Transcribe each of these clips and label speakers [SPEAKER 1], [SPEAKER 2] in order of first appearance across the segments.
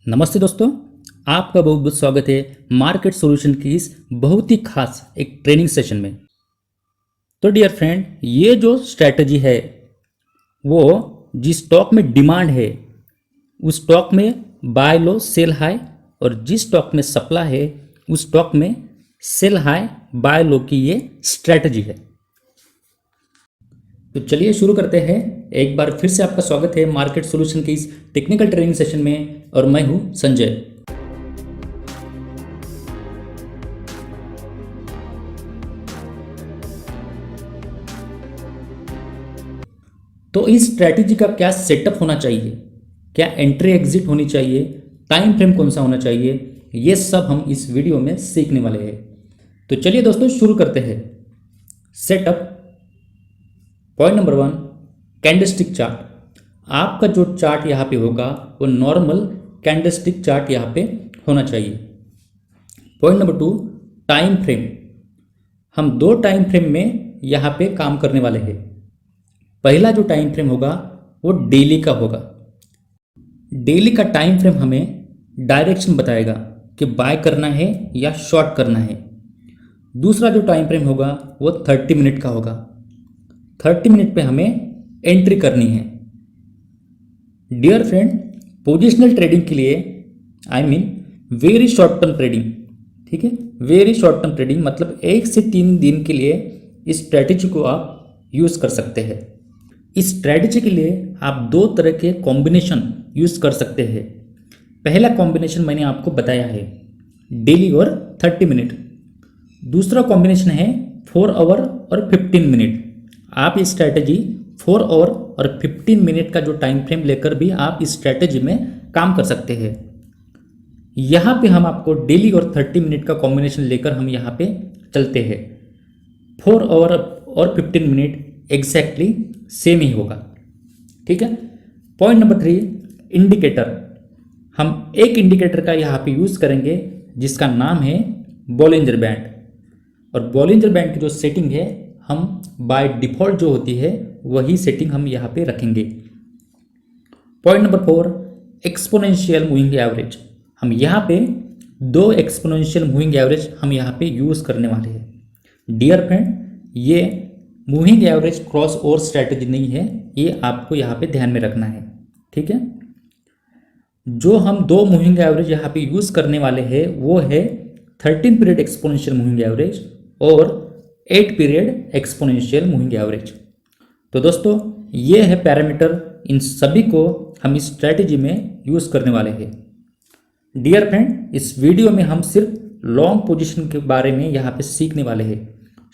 [SPEAKER 1] नमस्ते दोस्तों, आपका बहुत बहुत स्वागत है मार्केट सॉल्यूशन की इस बहुत ही खास एक ट्रेनिंग सेशन में। तो डियर फ्रेंड, ये जो स्ट्रैटेजी है वो जिस स्टॉक में डिमांड है उस स्टॉक में बाय लो सेल हाई, और जिस स्टॉक में सप्लाई है उस स्टॉक में सेल हाई बाय लो की ये स्ट्रैटेजी है। तो चलिए शुरू करते हैं। एक बार फिर से आपका स्वागत है मार्केट सॉल्यूशन की इस टेक्निकल ट्रेनिंग सेशन में, और मैं हूं संजय। तो इस स्ट्रैटेजी का क्या सेटअप होना चाहिए, क्या एंट्री एग्जिट होनी चाहिए, टाइम फ्रेम कौन सा होना चाहिए, ये सब हम इस वीडियो में सीखने वाले हैं। तो चलिए दोस्तों शुरू करते हैं। Setup point number 1, candlestick chart. आपका जो चार्ट यहाँ पे होगा वो नॉर्मल कैंडलस्टिक चार्ट यहाँ पे होना चाहिए। Point number 2, time frame. हम 2 टाइम फ्रेम में यहाँ पे काम करने वाले हैं। पहला जो टाइम फ्रेम होगा वो डेली का होगा। डेली का टाइम फ्रेम हमें डायरेक्शन बताएगा कि बाय करना है या शॉर्ट करना है। दूसरा जो टाइम फ्रेम होगा वो 30 मिनट का होगा। 30 मिनट पे हमें एंट्री करनी है। डियर फ्रेंड, पोजिशनल ट्रेडिंग के लिए वेरी शॉर्ट टर्म ट्रेडिंग, ठीक है, वेरी शॉर्ट टर्म ट्रेडिंग मतलब 1 से 3 दिन के लिए इस स्ट्रैटेजी को आप यूज़ कर सकते हैं। इस स्ट्रैटेजी के लिए आप 2 तरह के कॉम्बिनेशन यूज़ कर सकते हैं। पहला कॉम्बिनेशन मैंने आपको बताया है, डेली और 30 मिनट। दूसरा कॉम्बिनेशन है 4 आवर और 15 मिनट। आप इस स्ट्रैटेजी 4 आवर और 15 मिनट का जो टाइम फ्रेम लेकर भी आप इस स्ट्रैटेजी में काम कर सकते हैं। यहाँ पे हम आपको डेली और 30 मिनट का कॉम्बिनेशन लेकर हम यहाँ पे चलते हैं। 4 आवर और 15 मिनट एग्जैक्टली सेम ही होगा, ठीक है। Point number 3, indicator. हम एक इंडिकेटर का यहाँ पे यूज़ करेंगे जिसका नाम है बॉलिंजर बैंड, और बॉलिंजर बैंड की जो सेटिंग है हम बाय डिफ़ॉल्ट जो होती है वही सेटिंग हम यहाँ पे रखेंगे। Point number 4, exponential moving average. हम यहाँ पे 2 एक्सपोनेंशियल मूविंग एवरेज हम यहाँ पे यूज़ करने वाले हैं। डियर फ्रेंड, ये moving average cross over strategy नहीं है, ये आपको यहाँ पे ध्यान में रखना है, ठीक है। जो हम 2 मूविंग एवरेज यहाँ पे यूज़ करने वाले हैं वो है 13 पीरियड एक्सपोनेंशियल मूविंग एवरेज और 8 पीरियड एक्सपोनेंशियल मूविंग एवरेज। तो दोस्तों ये है पैरामीटर, इन सभी को हम इस स्ट्रैटेजी में यूज़ करने वाले हैं। डियर फ्रेंड, इस वीडियो में हम सिर्फ लॉन्ग पोजीशन के बारे में यहाँ पे सीखने वाले हैं।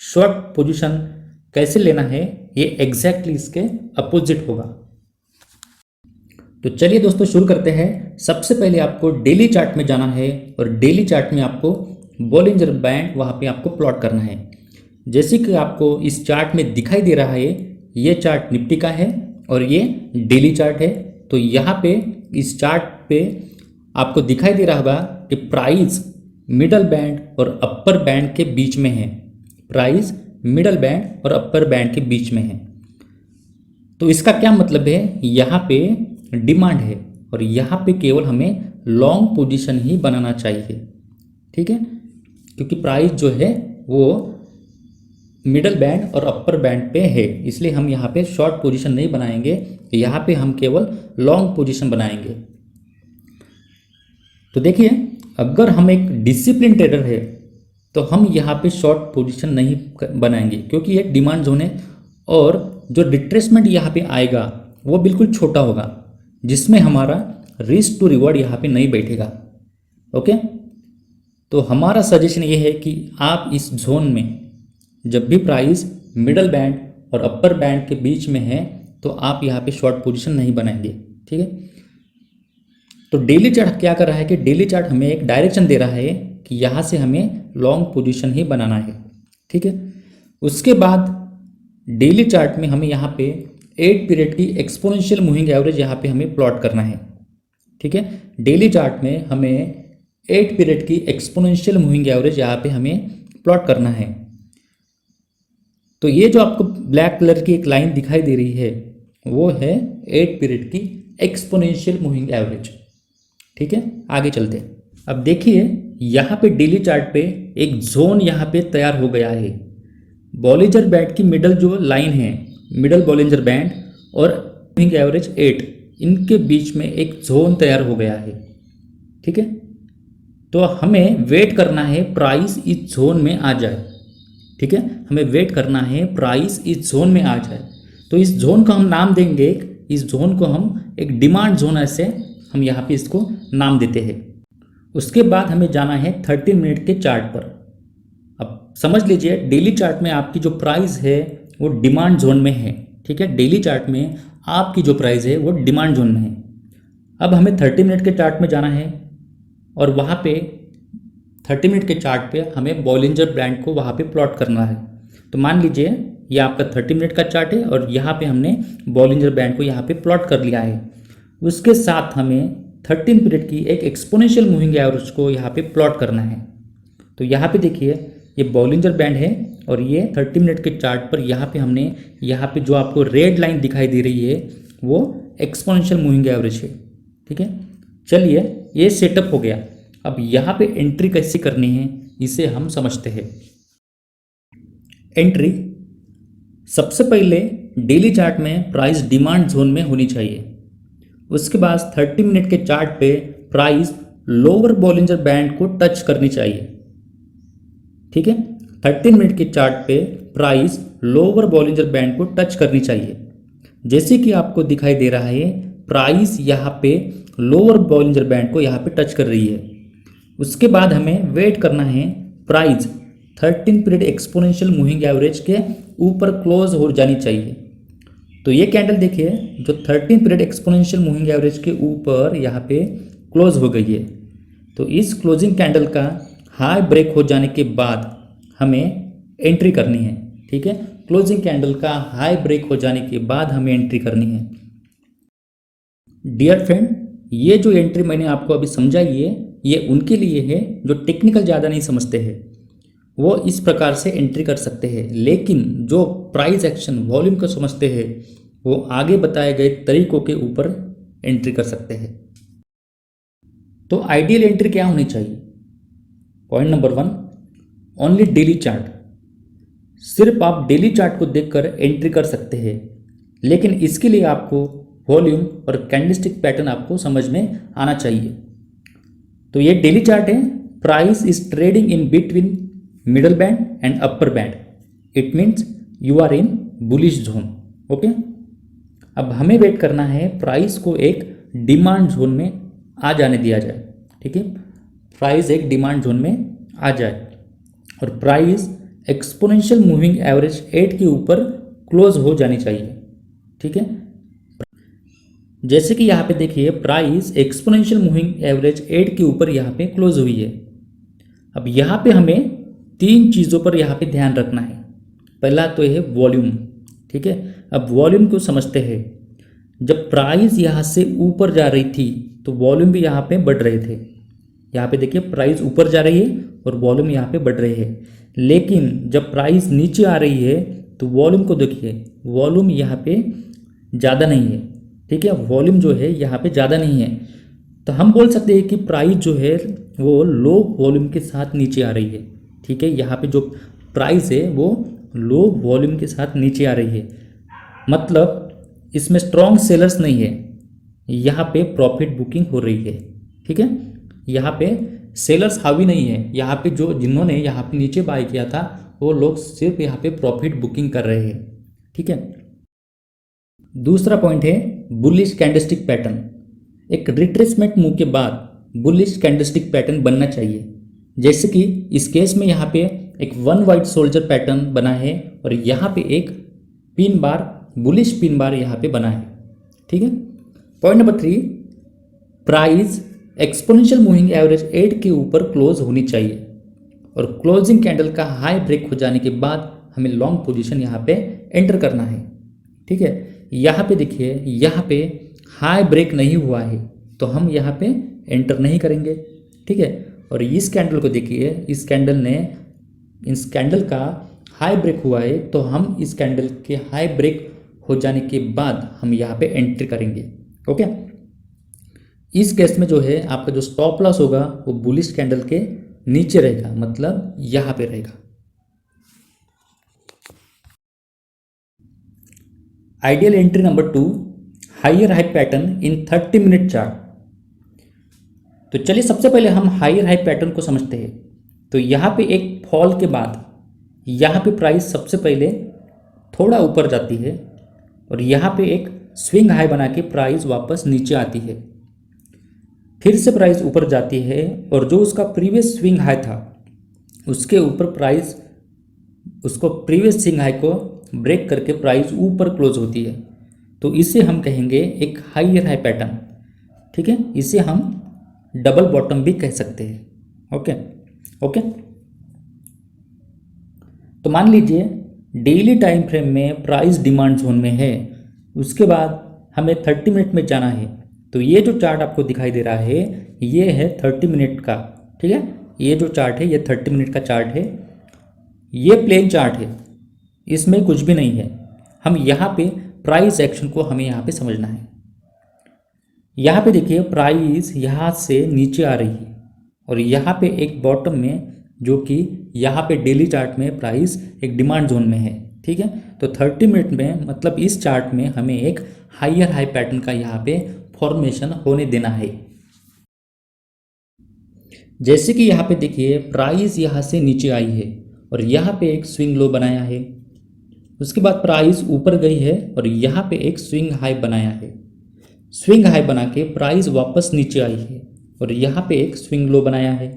[SPEAKER 1] शॉर्ट पोजीशन कैसे लेना है ये एग्जैक्टली इसके अपोजिट होगा। तो चलिए दोस्तों शुरू करते हैं। सबसे पहले आपको डेली चार्ट में जाना है, और डेली चार्ट में आपको बॉलिंजर बैंड वहाँ पे आपको प्लॉट करना है। जैसे कि आपको इस चार्ट में दिखाई दे रहा है, ये चार्ट निफ्टी का है और ये डेली चार्ट है। तो यहाँ पे इस चार्ट पे आपको दिखाई दे रहा होगा कि प्राइस मिडल बैंड और अपर बैंड के बीच में है। प्राइस मिडल बैंड और अपर बैंड के बीच में है। तो इसका क्या मतलब है, यहाँ पे डिमांड है और यहाँ पे केवल हमें लॉन्ग पोजीशन ही बनाना चाहिए, ठीक है, क्योंकि प्राइस जो है वो मिडल बैंड और अपर बैंड पे है, इसलिए हम यहाँ पे शॉर्ट पोजीशन नहीं बनाएंगे, यहाँ पे हम केवल लॉन्ग पोजीशन बनाएंगे। तो देखिए, अगर हम एक डिसिप्लिन ट्रेडर है तो हम यहाँ पे शॉर्ट पोजीशन नहीं बनाएंगे, क्योंकि एक डिमांड जोन है और जो रिट्रेसमेंट यहाँ पे आएगा वो बिल्कुल छोटा होगा, जिसमें हमारा रिस्क टू रिवॉर्ड यहाँ पे नहीं बैठेगा। ओके, तो हमारा सजेशन ये है कि आप इस जोन में जब भी प्राइस मिडल बैंड और अपर बैंड के बीच में है तो आप यहाँ पे शॉर्ट पोजीशन नहीं बनाएंगे, ठीक है। तो डेली चार्ट क्या कर रहा है कि डेली चार्ट हमें एक डायरेक्शन दे रहा है कि यहाँ से हमें लॉन्ग पोजीशन ही बनाना है, ठीक है। उसके बाद डेली चार्ट में हमें यहाँ पे 8 पीरियड की एक्सपोनेंशियल मूविंग एवरेज यहाँ पे हमें प्लॉट करना है, ठीक है। डेली चार्ट में हमें 8 पीरियड की एक्सपोनेंशियल मूविंग एवरेज यहाँ पे हमें प्लॉट करना है। तो ये जो आपको ब्लैक कलर की एक लाइन दिखाई दे रही है वो है 8 पीरियड की एक्सपोनेंशियल मूविंग एवरेज, ठीक है, आगे चलते हैं। अब देखिए यहाँ पे डेली चार्ट पे एक जोन यहाँ पे तैयार हो गया है। बॉलिंजर बैंड की मिडल जो लाइन है, मिडल बॉलिंजर बैंड और मूविंग एवरेज 8, इनके बीच में एक जोन तैयार हो गया है। ठीक है, तो हमें वेट करना है प्राइस इस जोन में आ जाए। ठीक है, हमें वेट करना है प्राइस इस जोन में आ जाए। तो इस जोन को हम नाम देंगे, इस जोन को हम एक डिमांड जोन, ऐसे हम यहाँ पे इसको नाम देते हैं। उसके बाद हमें जाना है 30 मिनट के चार्ट पर। अब समझ लीजिए डेली चार्ट में आपकी जो प्राइस है वो डिमांड जोन में है। ठीक है, डेली चार्ट में आपकी जो प्राइस है वो डिमांड जोन में है। अब हमें 30 मिनट के चार्ट में जाना है और वहाँ पे 30 मिनट के चार्ट पे हमें बॉलिंजर बैंड को वहाँ पे प्लॉट करना है। तो मान लीजिए ये आपका 30 मिनट का चार्ट है और यहाँ पे हमने बॉलिंजर बैंड को यहाँ पे प्लॉट कर लिया है। उसके साथ हमें 30 पीरियड की एक एक्सपोनेंशियल मूविंग एवरेज को यहाँ पे प्लॉट करना है। तो यहाँ पे देखिए ये बॉलिंजर बैंड है और ये 30 मिनट के चार्ट पर यहाँ पे हमने यहाँ पे जो आपको रेड लाइन दिखाई दे रही है वो एक्सपोनेंशियल मूविंग एवरेज है। ठीक है, चलिए ये सेटअप हो गया। अब यहाँ पे एंट्री कैसे करनी है इसे हम समझते हैं। एंट्री, सबसे पहले डेली चार्ट में प्राइस डिमांड जोन में होनी चाहिए। उसके बाद 30 मिनट के चार्ट पे प्राइस लोअर बॉलिंजर बैंड को टच करनी चाहिए। ठीक है, 30 मिनट के चार्ट पे प्राइस लोअर बॉलिंजर बैंड को टच करनी चाहिए। जैसे कि आपको दिखाई दे रहा है प्राइस यहाँ पे लोअर बॉलिंजर बैंड को यहाँ पे टच कर रही है। उसके बाद हमें वेट करना है price 13 period exponential moving average के ऊपर क्लोज हो जानी चाहिए। तो ये कैंडल देखिए जो 13 पीरियड एक्सपोनेंशियल मूविंग एवरेज के ऊपर यहाँ पे क्लोज हो गई है। तो इस क्लोजिंग कैंडल का हाई ब्रेक हो जाने के बाद हमें एंट्री करनी है। ठीक है, क्लोजिंग कैंडल का हाई ब्रेक हो जाने के बाद हमें एंट्री करनी है। डियर फ्रेंड, ये जो एंट्री मैंने आपको अभी समझाई है ये उनके लिए है जो टेक्निकल ज़्यादा नहीं समझते हैं, वो इस प्रकार से एंट्री कर सकते हैं। लेकिन जो प्राइस एक्शन वॉल्यूम को समझते हैं वो आगे बताए गए तरीकों के ऊपर एंट्री कर सकते हैं। तो आइडियल एंट्री क्या होनी चाहिए? Point number 1, only daily chart. सिर्फ आप डेली चार्ट को देखकर एंट्री कर सकते हैं, लेकिन इसके लिए आपको वॉल्यूम और कैंडलस्टिक पैटर्न आपको समझ में आना चाहिए। तो ये डेली चार्ट है, price is trading in between middle band and upper band, it means you are in bullish zone. Okay, अब हमें वेट करना है प्राइस को एक डिमांड जोन में आ जाने दिया जाए। ठीक है, प्राइस एक डिमांड जोन में आ जाए और प्राइस एक्सपोनेंशियल मूविंग एवरेज 8 के ऊपर क्लोज हो जानी चाहिए। ठीक है, जैसे कि यहाँ पे देखिए प्राइस एक्सपोनेंशियल मूविंग एवरेज 8 के ऊपर यहाँ पे क्लोज हुई है। अब यहाँ पे हमें 3 चीज़ों पर यहाँ पे ध्यान रखना है। पहला तो है वॉल्यूम। ठीक है, अब वॉल्यूम को समझते हैं। जब प्राइस यहाँ से ऊपर जा रही थी तो वॉल्यूम भी यहाँ पे बढ़ रहे थे। यहाँ पे देखिए प्राइस ऊपर जा रही है और वॉल्यूम यहाँ पे बढ़ रहे हैं। लेकिन जब प्राइस नीचे आ रही है तो वॉल्यूम को देखिए, वॉल्यूम यहाँ पे ज़्यादा नहीं है। ठीक है, वॉल्यूम जो है यहाँ पे ज़्यादा नहीं है। तो हम बोल सकते हैं कि प्राइस जो है वो लो वॉल्यूम के साथ नीचे आ रही है। ठीक है, यहाँ पे जो प्राइस है वो लो वॉल्यूम के साथ नीचे आ रही है, मतलब इसमें स्ट्रॉन्ग सेलर्स नहीं है, यहाँ पे प्रॉफिट बुकिंग हो रही है। ठीक है, यहाँ पे सेलर्स हावी नहीं है, यहाँ पे जो जिन्होंने यहाँ पे नीचे बाय किया था वो लोग सिर्फ यहाँ पे प्रॉफिट बुकिंग कर रहे हैं। ठीक है, दूसरा पॉइंट है बुलिश कैंडलस्टिक पैटर्न। एक रिट्रेसमेंट मूव के बाद बुलिश कैंडलस्टिक पैटर्न बनना चाहिए। जैसे कि इस केस में यहाँ पे एक 1 वाइट सोल्जर पैटर्न बना है और यहाँ पे एक pin bar, bullish pin bar यहाँ पे बना है। ठीक है, point number 3, price exponential moving average 8 के ऊपर क्लोज होनी चाहिए और क्लोजिंग कैंडल का हाई ब्रेक हो जाने के बाद हमें लॉन्ग पोजीशन यहाँ पे एंटर करना है। ठीक है, यहाँ पे देखिए यहाँ पे हाई ब्रेक नहीं हुआ है तो हम यहाँ पे एंटर नहीं करेंगे। ठीक है, और इस कैंडल को देखिए, इस कैंडल का हाई ब्रेक हुआ है तो हम इस कैंडल के हाई ब्रेक हो जाने के बाद हम यहाँ पे एंट्री करेंगे। ओके, इस केस में जो है आपका जो स्टॉप लॉस होगा वो बुलिश कैंडल के नीचे रहेगा, मतलब यहाँ पे रहेगा। Ideal entry number 2, higher high pattern in 30 minute chart. तो चलिए सबसे पहले हम हायर हाई पैटर्न को समझते हैं। तो यहाँ पे एक फॉल के बाद यहाँ पे प्राइस सबसे पहले थोड़ा ऊपर जाती है और यहाँ पे एक स्विंग हाई बना के प्राइस वापस नीचे आती है, फिर से प्राइस ऊपर जाती है और जो उसका प्रीवियस स्विंग हाई था उसके ऊपर प्राइस उसको प्रीवियस स्विंग हाई को ब्रेक करके प्राइस ऊपर क्लोज होती है। तो इसे हम कहेंगे एक हायर हाई पैटर्न, ठीक है। इसे हम डबल बॉटम भी कह सकते हैं। Okay okay. तो मान लीजिए डेली टाइम फ्रेम में प्राइस डिमांड जोन में है, उसके बाद हमें 30 मिनट में जाना है। तो ये जो चार्ट आपको दिखाई दे रहा है ये है 30 मिनट का, ठीक है। ये जो चार्ट है ये 30 मिनट का चार्ट है, ये प्लेन चार्ट है, इसमें कुछ भी नहीं है। हम यहाँ पे प्राइस एक्शन को हमें यहाँ पे समझना है। यहाँ पे देखिए प्राइस यहाँ से नीचे आ रही है और यहाँ पे एक बॉटम में जो कि यहाँ पे डेली चार्ट में प्राइस एक डिमांड जोन में है, ठीक है। तो 30 मिनट में मतलब इस चार्ट में हमें एक हायर हाई पैटर्न का यहाँ पे फॉर्मेशन होने देना है। जैसे कि यहाँ पे देखिए प्राइस यहाँ से नीचे आई है और यहाँ पे एक स्विंग लो बनाया है, उसके बाद प्राइस ऊपर गई है और यहाँ पे एक स्विंग हाई बनाया है। स्विंग हाई बना के प्राइस वापस नीचे आई है और यहाँ पे एक स्विंग लो बनाया है,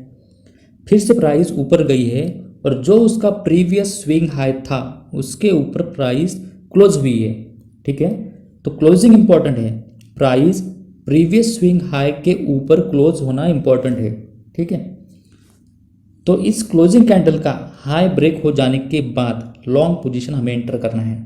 [SPEAKER 1] फिर से प्राइस ऊपर गई है और जो उसका प्रीवियस स्विंग हाई था उसके ऊपर प्राइस क्लोज हुई है, ठीक है। तो क्लोजिंग इंपॉर्टेंट है, प्राइस प्रीवियस स्विंग हाई के ऊपर क्लोज होना इंपॉर्टेंट है, ठीक है। तो इस क्लोजिंग कैंडल का हाई ब्रेक हो जाने के बाद लॉन्ग पोजीशन हमें एंटर करना है,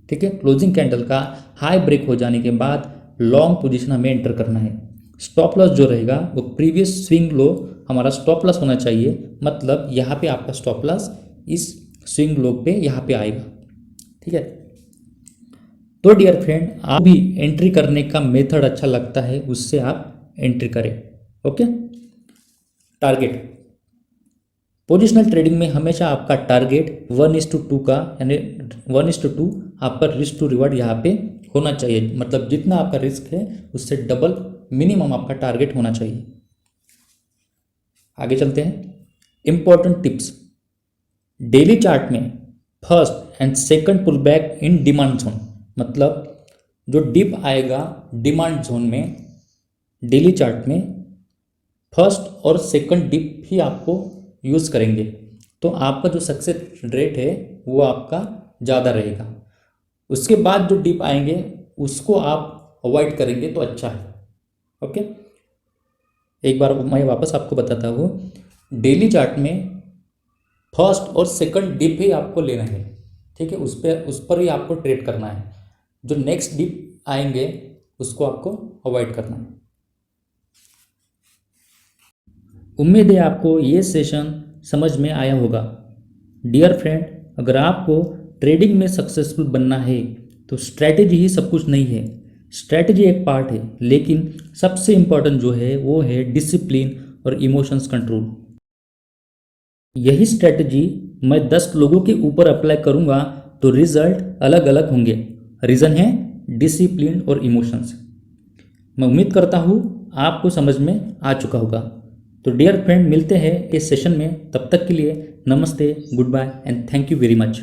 [SPEAKER 1] ठीक है। क्लोजिंग कैंडल का हाई ब्रेक हो जाने के बाद लॉन्ग पोजीशन हमें एंटर करना है। स्टॉप लॉस जो रहेगा वो प्रीवियस स्विंग लो हमारा स्टॉप लॉस होना चाहिए, मतलब यहाँ पे आपका स्टॉप लॉस इस स्विंग लो पे यहाँ पे आएगा, ठीक है। तो डियर फ्रेंड, आप भी एंट्री करने का मेथड अच्छा लगता है उससे आप एंट्री करें। ओके। टारगेट पोजिशनल ट्रेडिंग में हमेशा आपका टारगेट 1:2 का, यानी 1:2 आपका रिस्क टू रिवार्ड यहाँ पे होना चाहिए, मतलब जितना आपका रिस्क है उससे डबल मिनिमम आपका टारगेट होना चाहिए। आगे चलते हैं। इंपॉर्टेंट टिप्स, डेली चार्ट में first and second pull back in demand zone, मतलब जो डिप आएगा डिमांड जोन में डेली चार्ट में फर्स्ट और सेकंड डिप ही आपको यूज़ करेंगे, तो आपका जो सक्सेस रेट है वो आपका ज़्यादा रहेगा। उसके बाद जो डिप आएंगे उसको आप अवॉइड करेंगे तो अच्छा है। ओके, एक बार मैं वापस आपको बताता हूँ, डेली चार्ट में फर्स्ट और सेकंड डिप ही आपको लेना है, ठीक है। उस पर ही आपको ट्रेड करना है। जो नेक्स्ट डिप आएंगे उसको आपको अवॉइड करना है। उम्मीद है आपको ये सेशन समझ में आया होगा। डियर फ्रेंड, अगर आपको ट्रेडिंग में सक्सेसफुल बनना है तो स्ट्रैटेजी ही सब कुछ नहीं है। स्ट्रैटेजी एक पार्ट है, लेकिन सबसे इम्पॉर्टेंट जो है वो है डिसिप्लिन और इमोशंस कंट्रोल। यही स्ट्रैटेजी मैं 10 लोगों के ऊपर अप्लाई करूँगा तो रिजल्ट अलग अलग होंगे। रीज़न है डिसिप्लिन और इमोशंस। मैं उम्मीद करता हूँ आपको समझ में आ चुका होगा। तो डियर फ्रेंड, मिलते हैं इस सेशन में, तब तक के लिए नमस्ते, good bye and thank you very much.